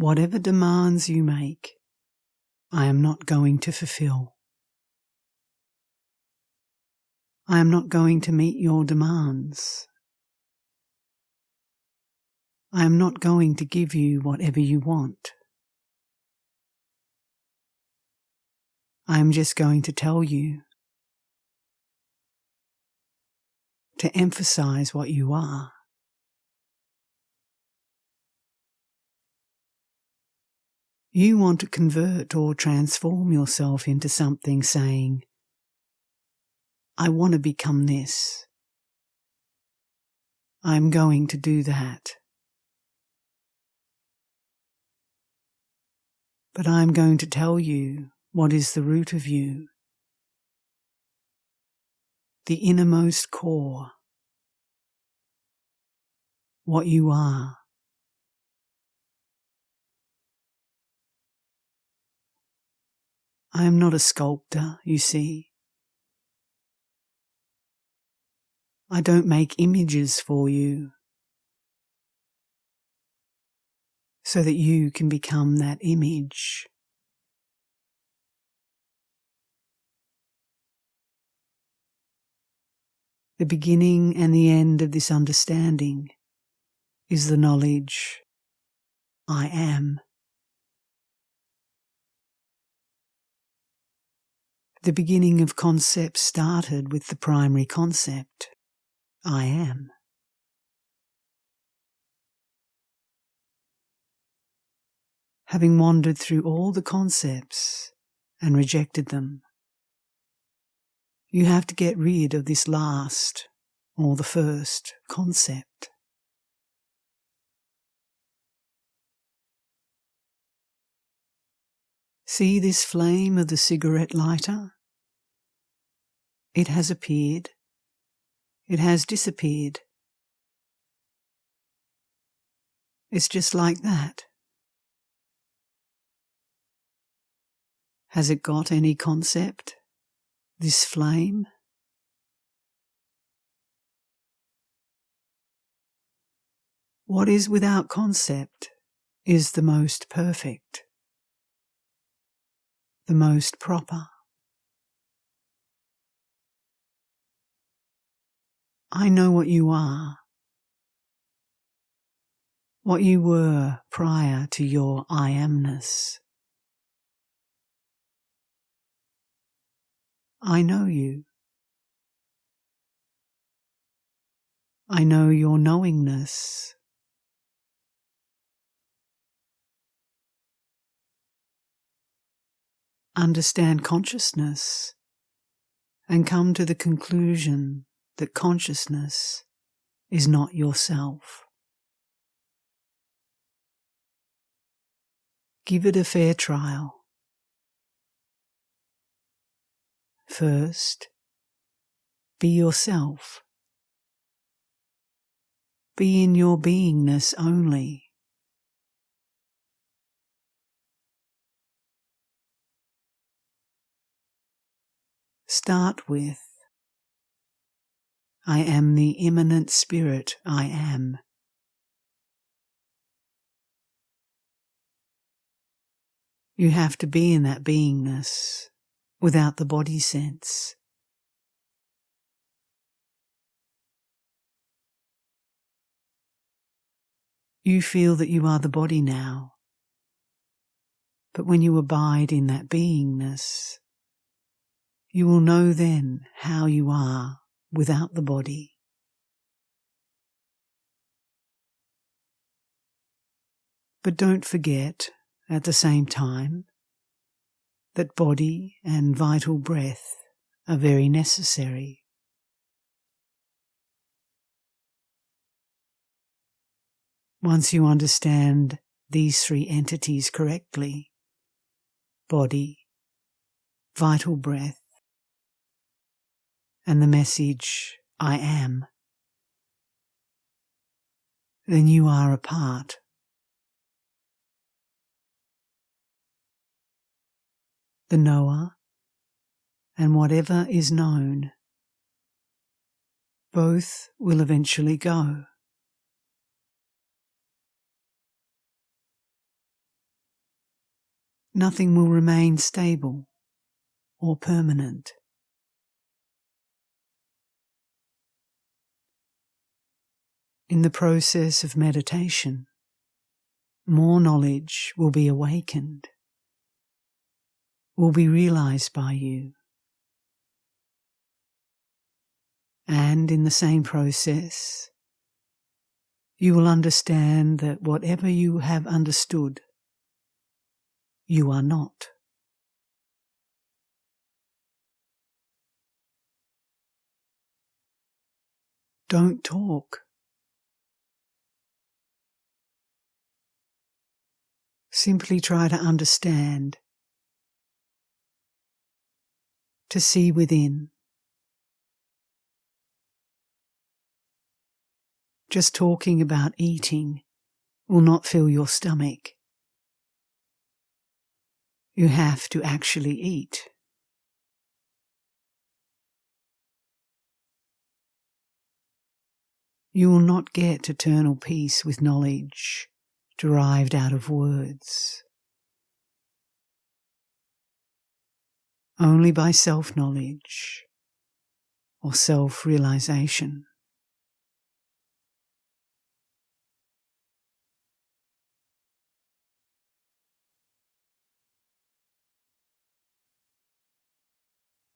whatever demands you make, I am not going to fulfill. I am not going to meet your demands. I am not going to give you whatever you want. I am just going to tell you, to emphasize what you are. You want to convert or transform yourself into something, saying, I want to become this. I am going to do that. But I am going to tell you what is the root of you, the innermost core, what you are. I am not a sculptor, you see. I don't make images for you so that you can become that image. The beginning and the end of this understanding is the knowledge, I am. The beginning of concepts started with the primary concept, I am. Having wandered through all the concepts and rejected them, you have to get rid of this last, or the first, concept. See this flame of the cigarette lighter? It has appeared. It has disappeared. It's just like that. Has it got any concept, this flame? What is without concept is the most perfect, the most proper. I know what you are, what you were prior to your I amness. I know you. I know your knowingness. Understand consciousness and come to the conclusion that consciousness is not yourself. Give it a fair trial. First, be yourself. Be in your beingness only. Start with, I am the immanent spirit I am. You have to be in that beingness without the body sense. You feel that you are the body now, but when you abide in that beingness, you will know then how you are without the body. But don't forget, at the same time, that body and vital breath are very necessary. Once you understand these three entities correctly, body, vital breath, and the message, I am, then you are a part. The knower and whatever is known, both will eventually go. Nothing will remain stable or permanent. In the process of meditation, more knowledge will be awakened, will be realized by you. And in the same process, you will understand that whatever you have understood, you are not. Don't talk. Simply try to understand, to see within. Just talking about eating will not fill your stomach. You have to actually eat. You will not get eternal peace with knowledge derived out of words. Only by self-knowledge or self-realization.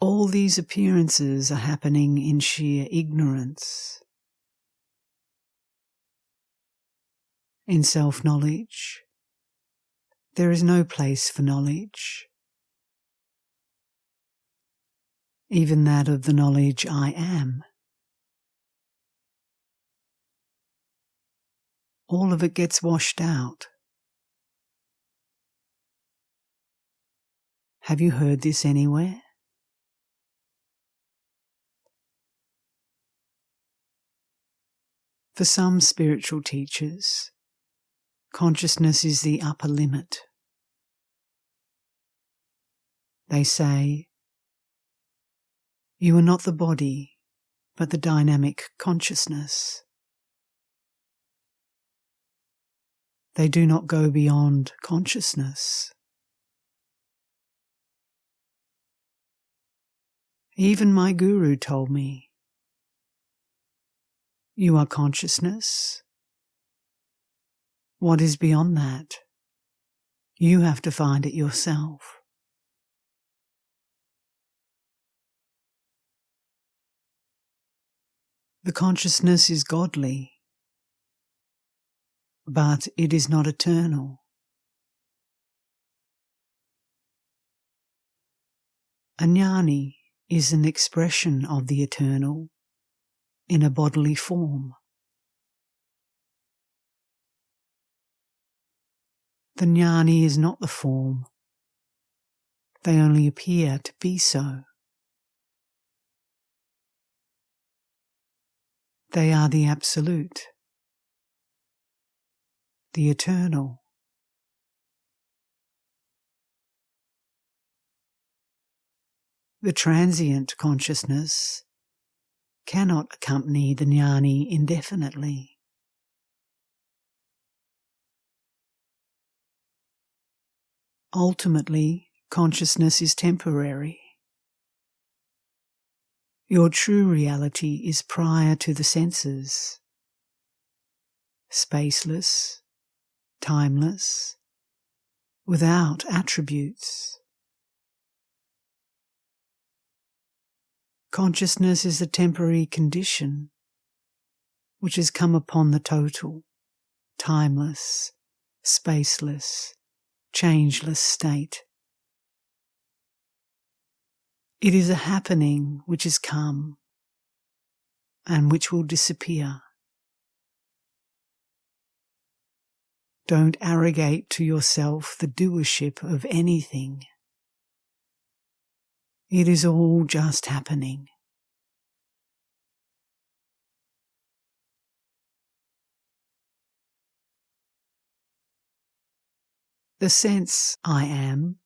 All these appearances are happening in sheer ignorance. In self-knowledge, there is no place for knowledge, even that of the knowledge I am. All of it gets washed out. Have you heard this anywhere? For some spiritual teachers, consciousness is the upper limit. They say, you are not the body, but the dynamic consciousness. They do not go beyond consciousness. Even my guru told me, you are consciousness. What is beyond that? You have to find it yourself. The consciousness is godly, but it is not eternal. A jnani is an expression of the eternal in a bodily form. The jnani is not the form. They only appear to be so. They are the absolute, the eternal. The transient consciousness cannot accompany the jnani indefinitely. Ultimately, consciousness is temporary. Your true reality is prior to the senses, spaceless, timeless, without attributes. Consciousness is a temporary condition which has come upon the total, timeless, spaceless, changeless state. It is a happening which has come and which will disappear. Don't arrogate to yourself the doership of anything. It is all just happening. The sense I am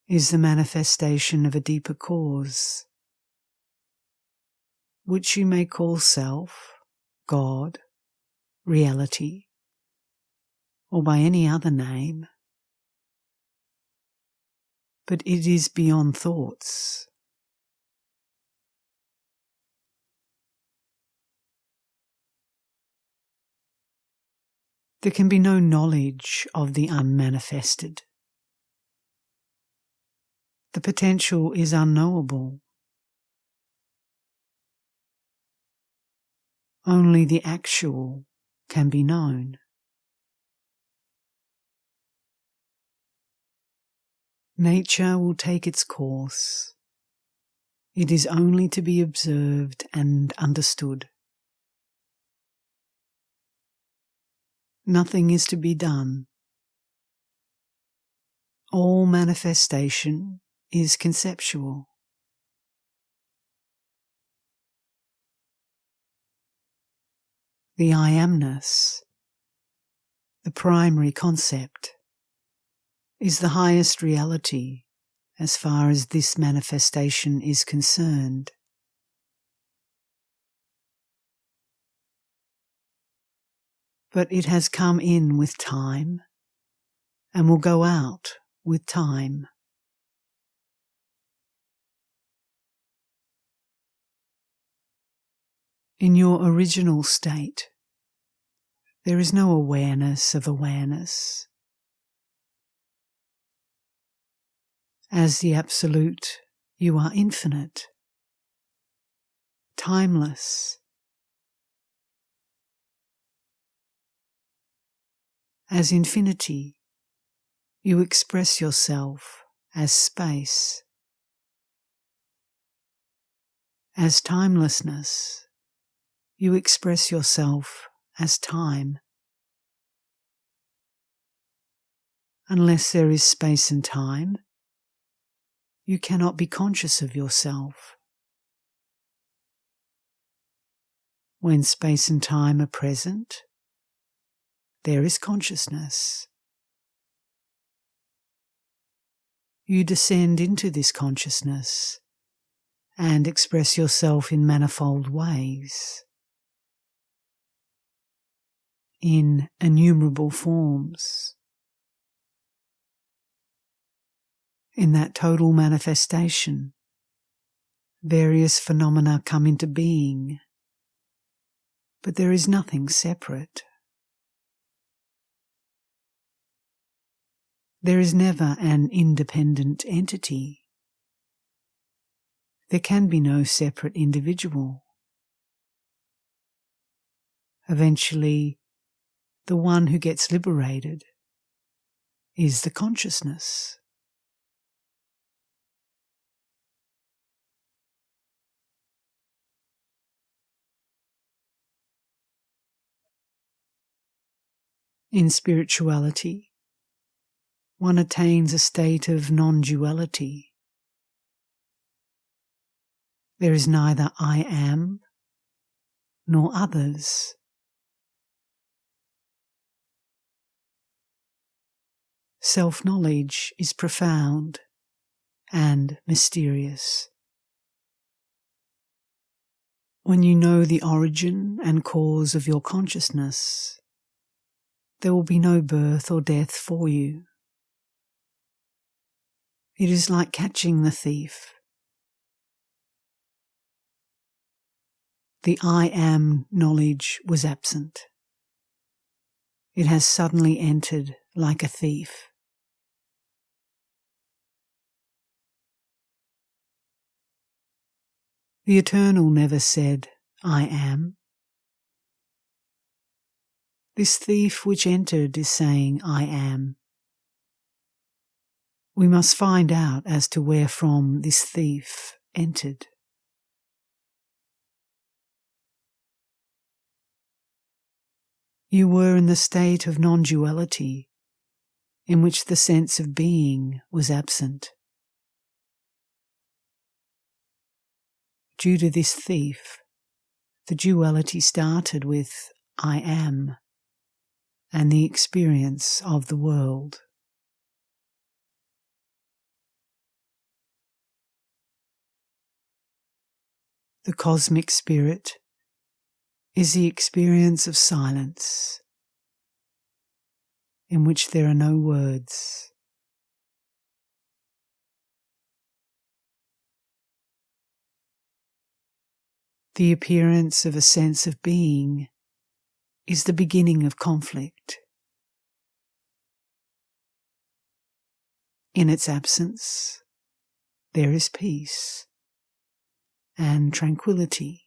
is the manifestation of a deeper cause, which you may call self, God, reality, or by any other name. but it is beyond thoughts. There can be no knowledge of the unmanifested. The potential is unknowable. Only the actual can be known. Nature will take its course. It is only to be observed and understood. Nothing is to be done. All manifestation is conceptual. The I amness, the primary concept, is the highest reality as far as this manifestation is concerned. But it has come in with time and will go out with time. In your original state, there is no awareness of awareness. As the Absolute, you are infinite, timeless. As infinity, you express yourself as space. As timelessness, you express yourself as time. Unless there is space and time, you cannot be conscious of yourself. When space and time are present, there is consciousness. You descend into this consciousness and express yourself in manifold ways, in innumerable forms. In that total manifestation, various phenomena come into being, but there is nothing separate. There is never an independent entity. There can be no separate individual. Eventually, the one who gets liberated is the consciousness. In spirituality, one attains a state of non-duality. There is neither I am nor others. Self-knowledge is profound and mysterious. When you know the origin and cause of your consciousness, there will be no birth or death for you. It is like catching the thief. The I am knowledge was absent. It has suddenly entered like a thief. The Eternal never said, I am. This thief which entered is saying, I am. We must find out as to where from this thief entered. You were in the state of non-duality, in which the sense of being was absent. Due to this thief, the duality started with I am and the experience of the world. The cosmic spirit is the experience of silence, in which there are no words. The appearance of a sense of being is the beginning of conflict. In its absence, there is peace and tranquility.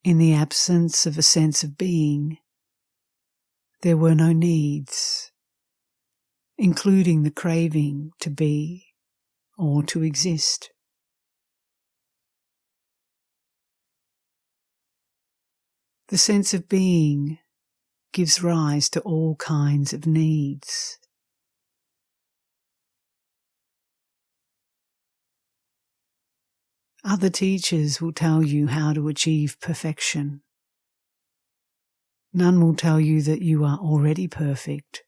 In the absence of a sense of being, there were no needs, including the craving to be or to exist. The sense of being gives rise to all kinds of needs. Other teachers will tell you how to achieve perfection. None will tell you that you are already perfect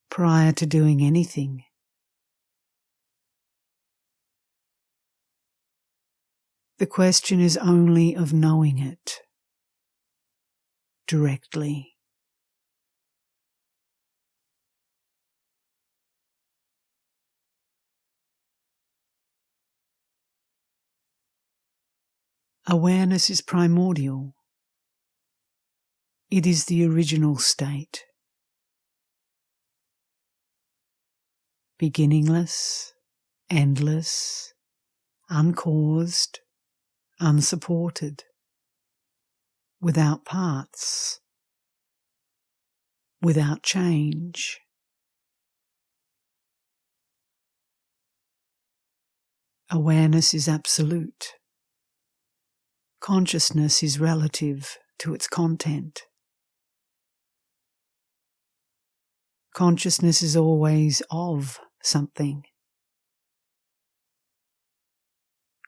prior to doing anything. The question is only of knowing it directly. Awareness is primordial. It is the original state. Beginningless, endless, uncaused, unsupported, without parts, without change. Awareness is absolute. Consciousness is relative to its content. Consciousness is always of something.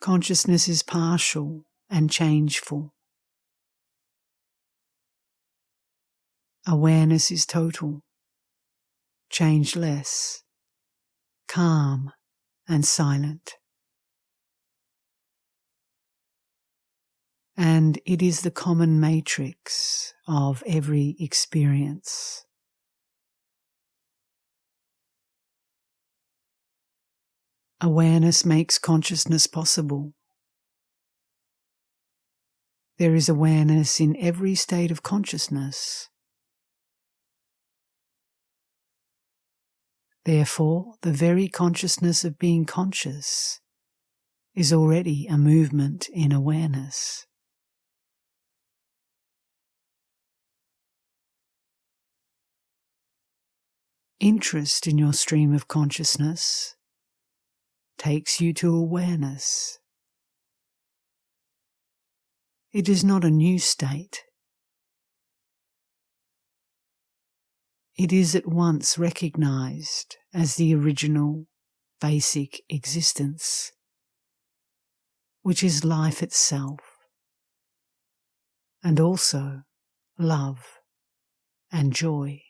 Consciousness is partial and changeful. Awareness is total, changeless, calm and silent. And it is the common matrix of every experience. Awareness makes consciousness possible. There is awareness in every state of consciousness. Therefore, the very consciousness of being conscious is already a movement in awareness. Interest in your stream of consciousness takes you to awareness. It is not a new state. It is at once recognized as the original, basic existence, which is life itself, and also love and joy.